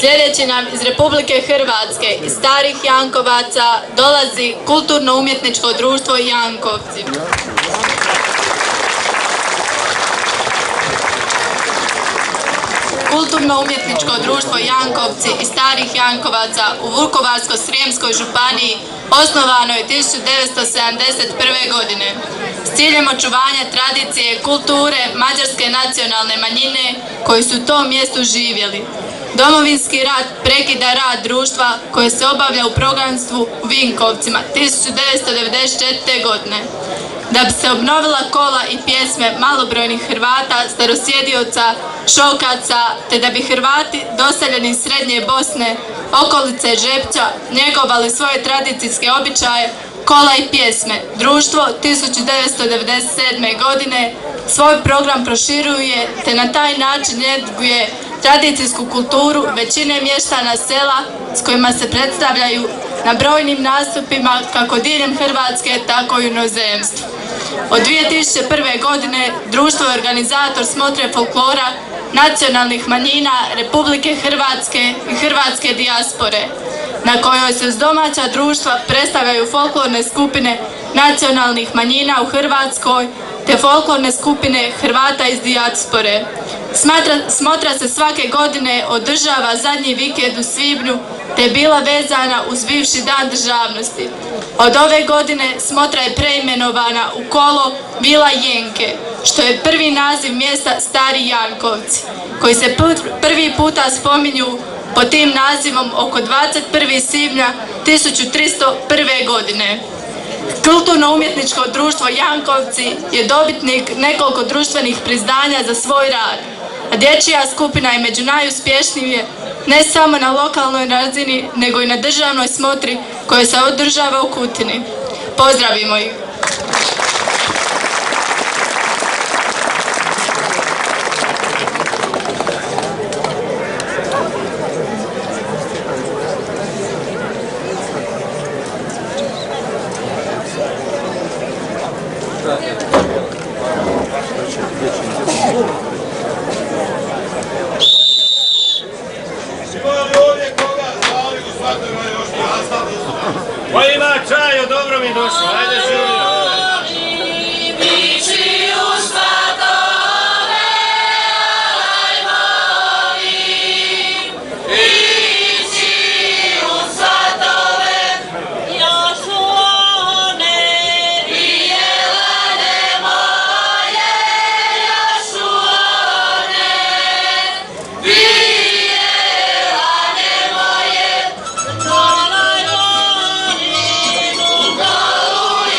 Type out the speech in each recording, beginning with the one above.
Sljedeći nam iz Republike Hrvatske, iz Starih Jankovaca, dolazi Kulturno-umjetničko društvo Jankovci. Kulturno-umjetničko društvo Jankovci iz Starih Jankovaca u Vukovarsko-srijemskoj županiji osnovano je 1971. godine s ciljem očuvanja tradicije, kulture mađarske nacionalne manjine koji su u tom mjestu živjeli. Domovinski rat prekida rad društva koje se obavlja u programstvu u Vinkovcima 1994. godine. Da bi se obnovila kola i pjesme malobrojnih Hrvata, starosjedioca, šokaca, te da bi Hrvati doseljeni iz Srednje Bosne, okolice Žepća, njegovali svoje tradicijske običaje, kola i pjesme, društvo 1997. godine svoj program proširuje te na taj način njeguje tradicijsku kulturu većine mještana sela s kojima se predstavljaju na brojnim nastupima kako diljem Hrvatske, tako i u inozemstvu. Od 2001. godine društvo je organizator smotre folklora nacionalnih manjina Republike Hrvatske i hrvatske dijaspore, na kojoj se uz domaća društva predstavljaju folklorne skupine nacionalnih manjina u Hrvatskoj te folklorne skupine Hrvata iz dijaspore. Smotra se svake godine održava zadnji vikend u svibnju te je bila vezana uz bivši dan državnosti. Od ove godine smotra je preimenovana u kolo Vila Jenke, što je prvi naziv mjesta Stari Jankovci, koji se prvi puta spominju pod tim nazivom oko 21. svibnja 1301. godine. Kulturno-umjetničko društvo Jankovci je dobitnik nekoliko društvenih priznanja za svoj rad, a dječja skupina je među najuspješnije ne samo na lokalnoj razini, nego i na državnoj smotri koja se održava u Kutini. Pozdravimo ih! Ko ima čaj, dobro mi došlo, ajde živio. Hallelujah.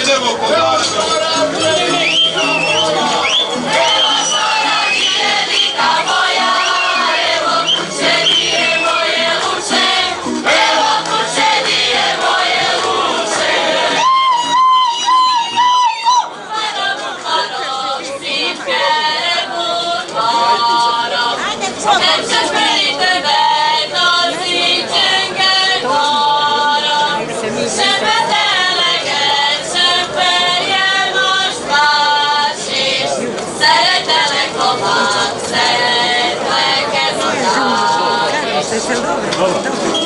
Idemo po vašu. Це все добре.